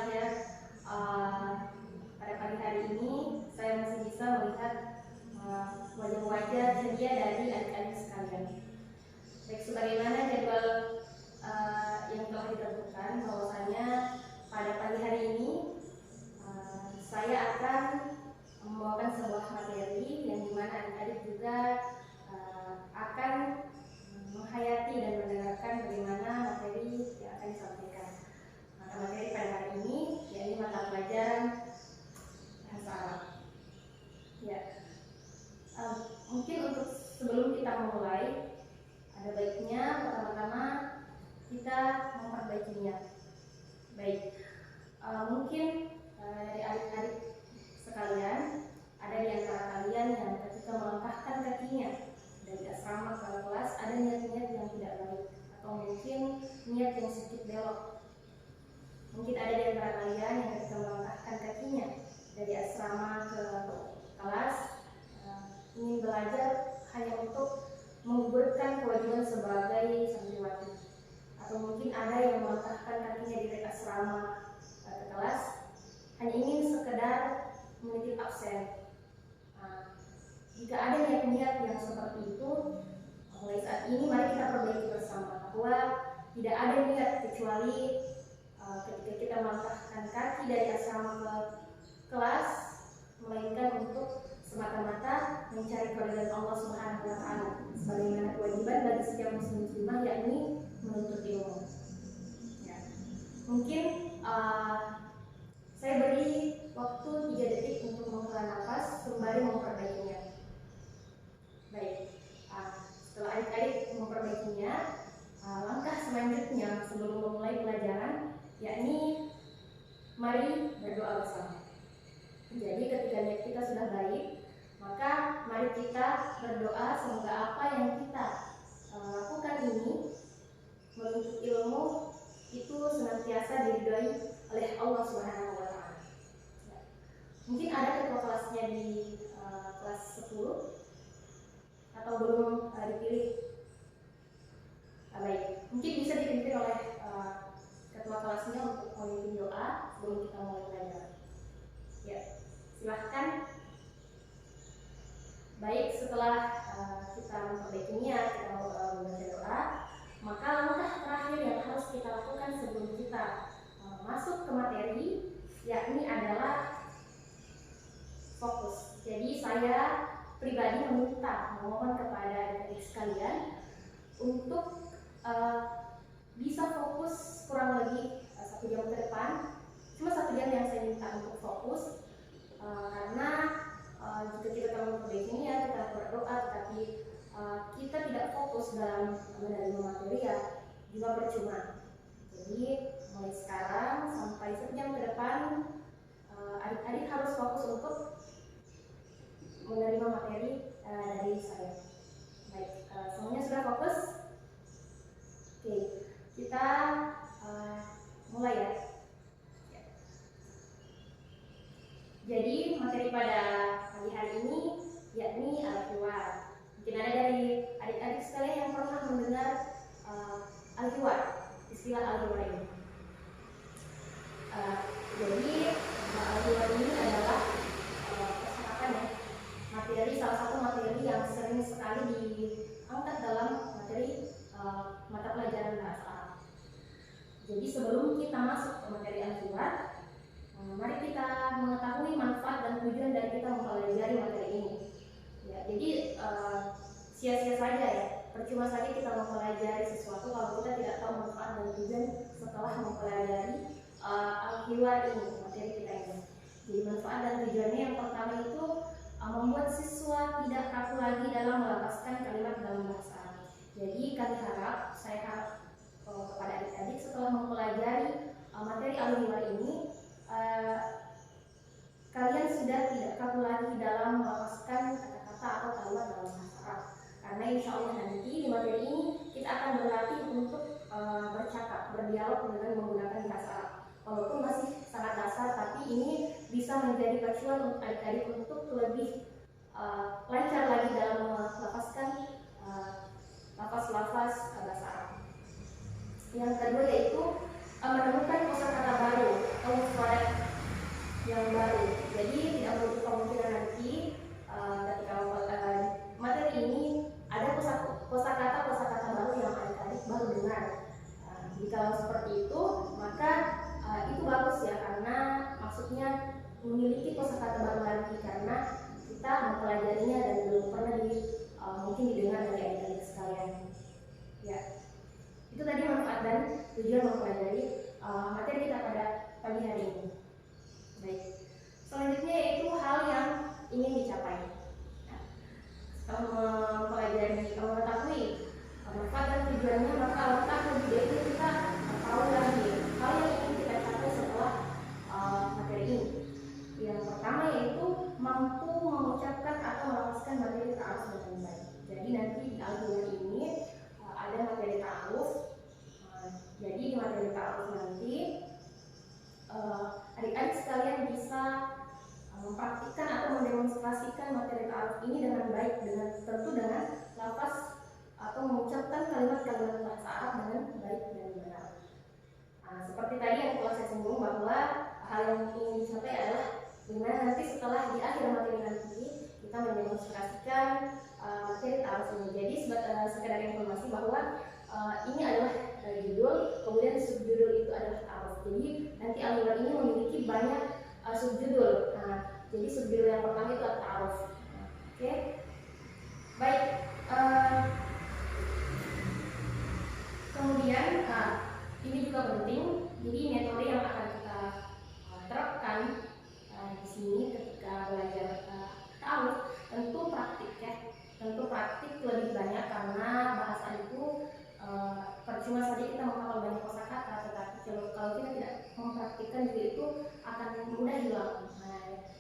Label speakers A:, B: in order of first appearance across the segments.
A: sekali ya, pada pagi hari ini saya masih bisa melihat wajah-wajah ceria dari adik-adik sekalian. Baik, sebagaimana jadwal yang telah ditentukan, bahwasanya pada pagi hari ini saya akan membawakan sebuah materi yang dimana adik-adik juga akan menghayati dan mendengarkan bagaimana materi yang akan disampaikan. Maka materi pada hari ini yaitu mata pelajaran bahasa Arab. Ya, mungkin untuk sebelum kita memulai, ada baiknya pertama-tama kita memperbaikinya. Baik, mungkin dari adik-adik sekalian, ada di antara kalian yang ketika melangkahkan kakinya dari asrama ke kelas ada niat-niat yang tidak baik, atau mungkin niat yang sedikit belok. Mungkin ada di antara kalian yang ketika melangkahkan kakinya dari asrama ke kelas ingin belajar hanya untuk menggugurkan kewajiban sebagai santriwati, atau mungkin ada yang melangkahkan kakinya dari asrama ke kelas hanya ingin sekedar menitip absen. Jika ada niat-niat yang seperti itu, mulai saat ini mari kita perbaiki bersama bahwa tidak ada niat kecuali ketika kita melangkahkan kaki dari asrama ke kelas, melainkan untuk semata-mata mencari keridhaan Allah Subhanahu wa Ta'ala, sebagaimana kewajiban bagi setiap muslimah, yakni menuntut ilmu. Ya. Mungkin saya beri waktu 3 detik untuk menghela nafas sembari memperbaikinya. Baik, setelah adik-adik memperbaikinya, langkah selanjutnya sebelum memulai pelajaran, yakni mari berdoa bersama. Jadi ketika niat kita sudah baik, maka mari kita berdoa semoga apa yang kita lakukan ini, menuntut ilmu, itu senantiasa diridhoi oleh Allah Subhanahu wa Ta'ala. Ya. Mungkin ada ketua kelasnya di kelas 10 atau belum dipilih. Baik, mungkin bisa dipimpin oleh ketua kelasnya untuk memimpin doa sebelum kita mulai belajar. Ya, silahkan. Baik, setelah kita memperbaikinya, kita membaca doa, maka langkah terakhir yang harus kita lakukan sebelum kita masuk ke materi, yakni adalah fokus. Jadi saya pribadi memohon kepada adik-adik sekalian untuk bisa fokus kurang lebih 1 jam ke depan. Cuma 1 jam yang saya minta untuk fokus, karena jika kita telah memperbaikinya, kita berdoa, tetapi kita tidak fokus dalam menerima materi, ya juga percuma. Jadi mulai sekarang sampai 1 jam ke depan, adik-adik harus fokus untuk menerima materi dari saya. Baik, semuanya sudah fokus? Oke, kita mulai ya. Jadi materi pada pagi hari ini yakni al-hiwar. Mungkin ada dari adik-adik sekalian yang pernah mendengar al-hiwar, istilah al-hiwar ini. Jadi al-hiwar ini adalah percakapan ya, materi, salah satu materi yang sering sekali diangkat dalam materi mata pelajaran bahasa Arab. Jadi sebelum kita masuk ke materi al-hiwar, mari kita mengetahui manfaat dan tujuan dari kita mempelajari materi ini. Ya, jadi sia-sia saja ya, percuma saja kita mempelajari sesuatu kalau kita tidak tahu manfaat dan tujuan setelah mempelajari al-hiwar ini, materi kita ini. Jadi manfaat dan tujuannya yang pertama itu membuat siswa tidak kaku lagi dalam melafazkan kalimat dalam bahasa Arab. Jadi saya harap kepada adik-adik setelah mempelajari materi al-hiwar ini, kalian sudah tidak kaku lagi dalam melafazkan kata-kata atau kalimat dalam bahasa Arab. Karena insya Allah nanti di materi ini kita akan berlatih untuk bercakap, berdialog dengan menggunakan bahasa Arab. Walaupun masih sangat dasar, tapi ini bisa menjadi pacuan untuk adik-adik untuk lebih lancar lagi dalam melafazkan lafaz-lafaz bahasa Arab. Yang kedua yaitu menemukan kosakata baru atau mempelajarinya dan belum pernah mungkin didengar dari adik-adik sekalian. Ya, itu tadi manfaat dan tujuan mempelajari materi kita pada pagi hari ini. Baik, selanjutnya yaitu hal yang ingin dicapai. Setelah mengetahui manfaat dan tujuannya, maka langkah lebih baiknya kita tahu lagi hal yang ingin kita capai setelah materi ini. Yang pertama yaitu mampu mengucapkan atau melafazkan materi ta'aruf dengan baik. Jadi nanti di alquran ini ada materi ta'aruf. Jadi di materi ta'aruf nanti adik-adik sekalian bisa mempraktikkan atau mendemonstrasikan materi ta'aruf ini dengan baik, tentu dengan lafaz atau mengucapkan kalimat-kalimat bahasa Arab dengan baik dan benar. Seperti tadi yang telah saya singgung bahwa hal yang ingin dicapai adalah bagaimana nanti setelah di akhir materi nanti kita mendemonstrasikan materi ta'aruf ini. Jadi sekedar informasi bahwa ini adalah judul, kemudian subjudul itu adalah ta'aruf. Jadi nanti alquran ini memiliki banyak subjudul. Jadi subjudul yang pertama itu adalah ta'aruf. Oke. Baik. Kemudian ini juga penting. Jadi metode yang akan kita terapkan di sini ketika belajar ta'aruf tentu praktik ya. Tentu praktik lebih banyak karena bahasa itu percuma saja kita menghafal banyak kosakata, tetapi kalau kita tidak mempraktikkan diri itu akan mudah hilang.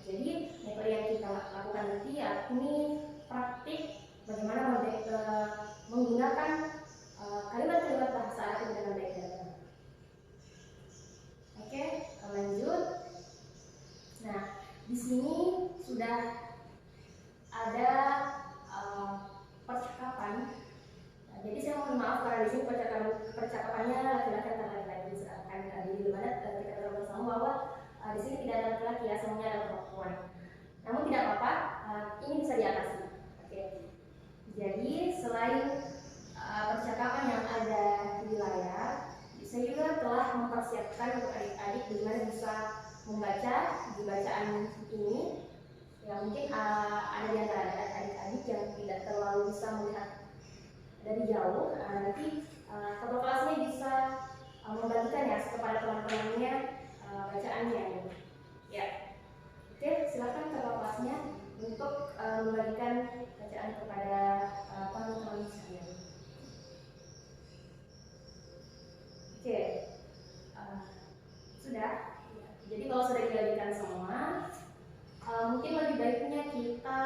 A: Jadi metode yang kita lakukan nanti yakni praktik bagaimana menggunakan kalimat-kalimat bahasa Arab dengan baik dan benar. Oke, lanjut. Nah, di sini sudah ada percakapan. Jadi saya mohon maaf karena di sini percakapannya laki-laki dan laki-laki, misalkan di mana kita tahu bersama bahwa di sini tidak ada laki-laki ya, semuanya ada perempuan. Namun tidak apa-apa, ini bisa diatasi. Oke. Jadi selain percakapan yang ada di layar, saya juga telah mempersiapkan untuk adik-adik bagaimana bisa membaca di bacaan ini. Ya mungkin ada di antara adik-adik yang tidak terlalu bisa melihat dari jauh, nanti ketua kelasnya bisa membagikan ya kepada teman-temannya bacaannya. Ya, oke, silakan ketua kelasnya untuk membagikan bacaan kepada teman-teman sekalian. Oke, sudah. Jadi kalau sudah dibagikan semua, mungkin lebih baiknya kita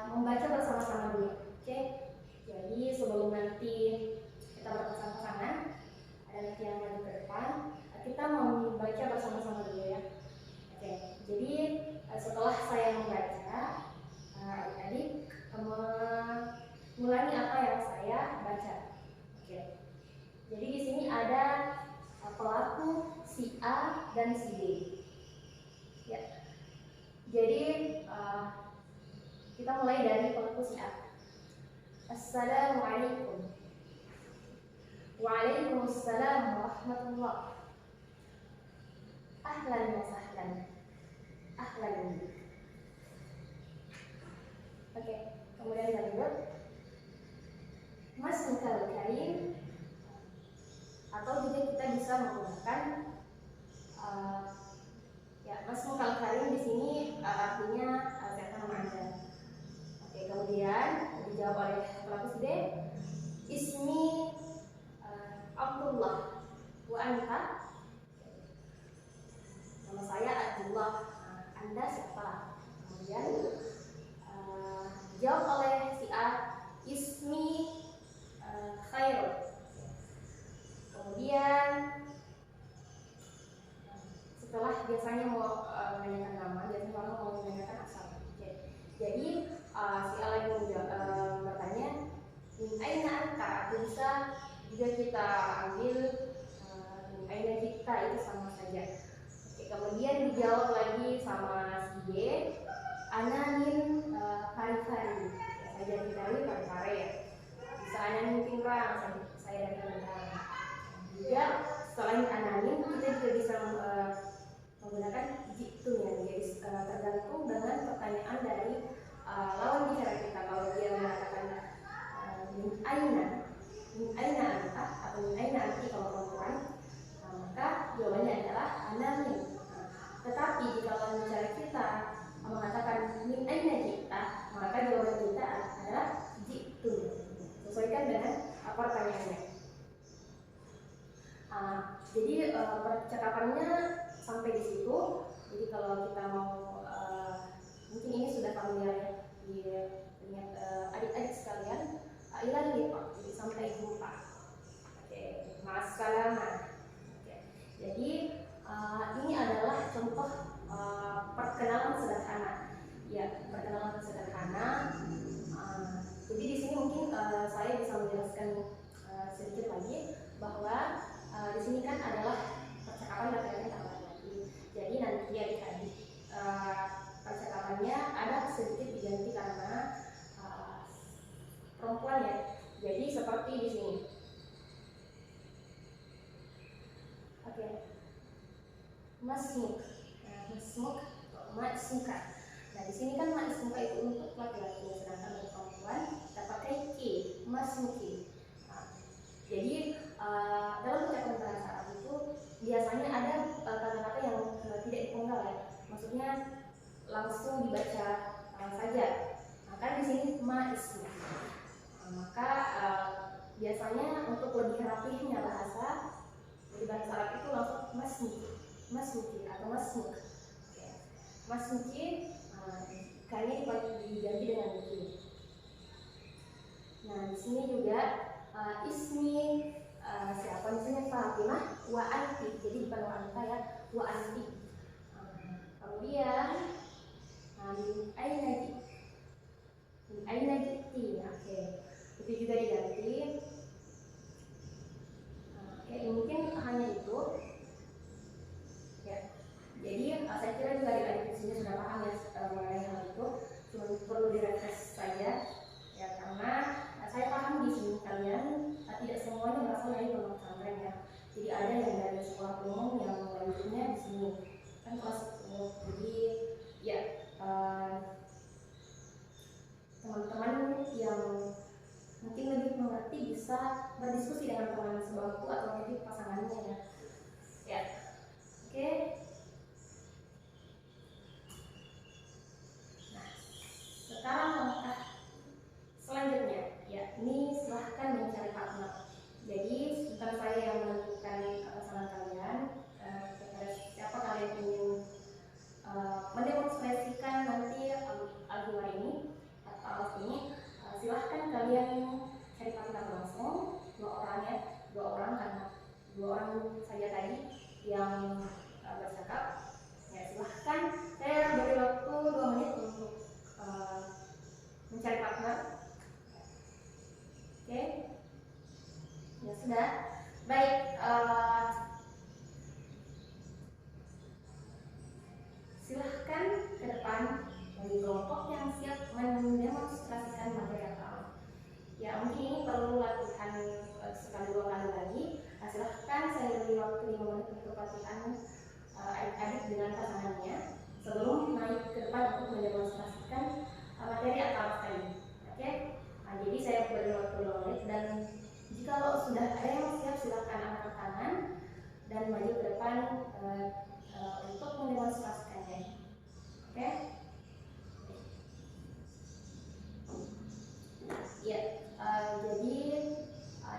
A: membaca bersama-sama dulu. Oke. Jadi sebelum nanti kita berpasang-pasangan, ada nanti yang maju ke depan, kita membaca bersama-sama dulu ya. Oke. Jadi setelah saya membaca, adik-adik mengulangi apa yang saya baca. Oke. Jadi di sini ada pelaku si A dan si B. Ya. Jadi kita mulai dari pelaku si A. Assalamualaikum. Waalaikumsalam warahmatullah. Ahlan wa sahlan. Ahlan. Oke, kemudian lanjut. Masmukal karim. Atau juga kita bisa menggunakan masmukal karim di sini artinya siapa nama Anda. Oke, kemudian dijawab oleh pelaku si B, ismi Abdullah wa anta. Nama saya Abdullah, Anda siapa? Kemudian dijawab oleh si A, ismi Khairul. Kemudian setelah biasanya mau menanyakan nama, biasanya orang mau menanyakan asal. Jadi si A lagi bertanya, min aina anta, bisa juga kita ambil min aina kita, itu sama saja. Oke, kemudian dijawab lagi sama si B, ana min Pari-Pari. Saya dari Pari-Pari ya. Bisa ana min Pingrang, saya dari Pingrang. Juga selain ananin, kita juga bisa menggunakan jitu ya. Jadi tergantung dengan pertanyaan dari masmuk. Nah, masmuk, masmuka. Nah, di sini kan masmuka itu untuk laki-laki, sedangkan untuk perempuan kita pakai ki, masmuki. Nah, jadi dalam ucapan bahasa Arab itu biasanya ada kata-kata yang tidak dipenggal ya, maksudnya langsung dibaca saja. Nah, kan di sini ismu. Maka biasanya untuk lebih rapihnya bahasa di bahasa Arab itu langsung masmuki atau masmuk. Masmuki kayaknya diganti dengan ki. Nah, di sini juga ismi siapa misalnya Fatimah wa anti, jadi bukan wa anta ya, wa anti. Kemudian aina jiti, oke, itu juga diganti. Oke, mungkin hanya itu ya. Jadi saya kira juga adik-adik di sini sudah paham ya mengenai hal itu, cuma perlu direfresh saja ya, karena saya paham di sini kalian tidak semuanya berasal dari pondok pesantren ya. Jadi ada yang dari sekolah umum yang lanjutnya di sini kan kelas 10. Jadi ya teman-teman yang mungkin lebih mengerti bisa berdiskusi dengan teman sebangku atau mungkin pasangannya ya. Ya, oke. Nah, sekarang langkah selanjutnya ya, ini silahkan mencari partner. Jadi bukan saya yang menentukan pasangan kalian. Siapa kalian ingin mendemonstrasikan nanti album ini atau ini, silahkan kalian cari partner langsung, 2 orang ya, 2 orang karena 2 orang saja tadi yang bercakap ya. Silahkan, saya beri waktu 2 menit untuk mencari partner. Oke, ya sudah. Baik, silahkan ke depan bagi kelompok yang siap mendemonstrasikan materi akal. Ya, mungkin ini perlu latihan sekali 2 kali lagi. Nah, silahkan saya beri waktu 5 menit untuk latihan adik-adik dengan pasangannya sebelum naik ke depan untuk mendemonstrasikan materi akal tadi. Oke? Nah, jadi saya beri waktu 2 menit, dan jika sudah ada yang siap silahkan angkat tangan dan maju ke depan untuk mendemonstrasikannya. Oke? Ya, jadi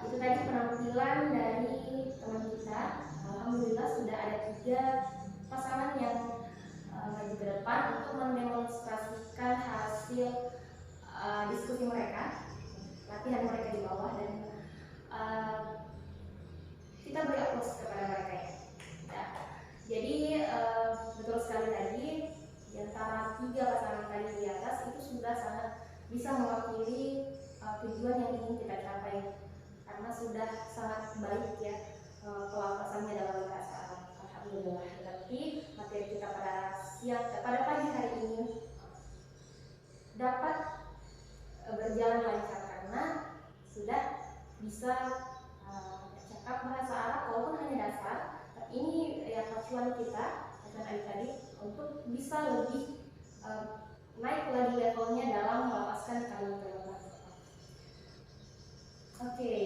A: itu tadi penampilan dari teman kita. Alhamdulillah sudah ada 3 pasangan yang maju ke depan untuk mendemonstrasikan hasil diskusi mereka, latihan mereka di bawah, dan kita beri aplaus kepada mereka ya. Ya. Jadi betul sekali tadi, di antara 3 pasangan tadi di atas itu sudah sangat bisa mewakili tujuan yang ingin kita capai, karena sudah sangat baik ya pelafasannya dalam bahasa Arab. Alhamdulillah. Tapi materi kita pada pagi hari ini dapat berjalan lancar karena sudah bisa cakap bahasa Arab walaupun hanya dasar. Tapi ini ya pacuan kita akan adik-adik untuk bisa lebih naik lagi levelnya dalam melafazkan kalimat-kalimat. Oke,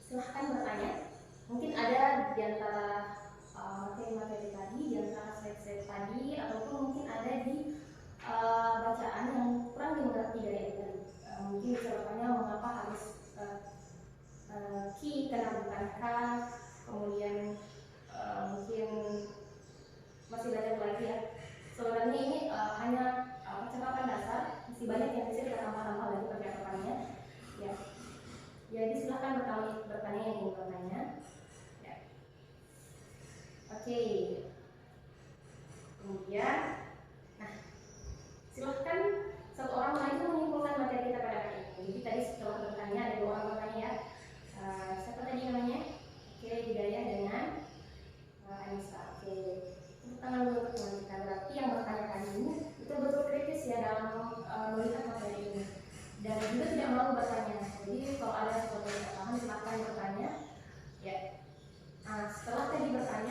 A: silahkan bertanya. Mungkin ada di antara materi-materi tadi, di antara slide-slide tadi, ataupun mungkin ada di bacaan yang kurang dimengerti dari tadi. Mungkin bisa bertanya mengapa harus ki karena bukan k, kemudian mungkin masih banyak lagi ya. Sebenarnya ini hanya percakapan dasar, masih banyak yang bisa kita tambah-tambah lagi percakapannya ya. Jadi silahkan bertanya yang ingin bertanya ya. Oke. Kemudian nah, silahkan satu orang lagi menyimpulkan materi kita pada hari ini. Jadi tadi setelah bertanya ada 2 orang bertanya ya. Siapa tadi namanya? Oke, Hidayah dengan Anissa. Oke, tepuk tangan dulu untuk teman kita. Berarti yang bertanya tadi ini betul-betul kritis ya dalam melihat materi ini, dan juga tidak mau bertanya. Jadi kalau ada sesuatu yang tidak paham silahkan bertanya ya. Nah, setelah tadi bertanya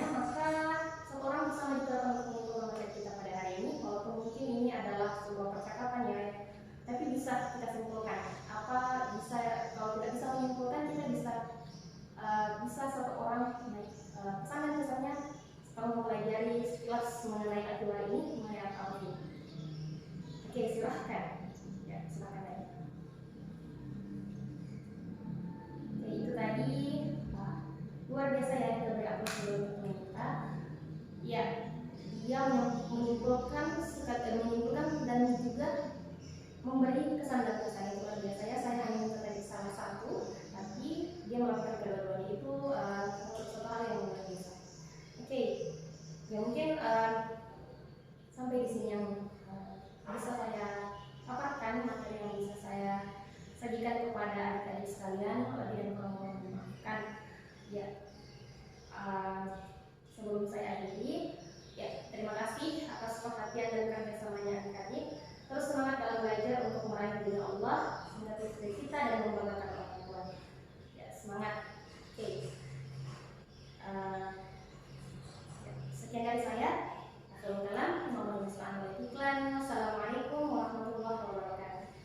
A: yang menimbulkan dan juga memberi kesan dan kesan itu luar biasa. Saya hanya menceritakan salah satu, tapi dia melakukan kedua-duanya itu suatu hal yang luar biasa. Oke, ya mungkin sampai di sini yang bisa saya paparkan, materi yang bisa saya sajikan kepada adik-adik sekalian. Kalau tidak mau memaafkan, ya sebelum saya akhiri, ya terima kasih atas perhatian dan kerjasamanya adik-adik. Terus semangat dalam belajar untuk meraih ridha Allah, mencapai kita dan membanggakan orang tua. Ya, semangat. Oke. Ya, sekian dari saya.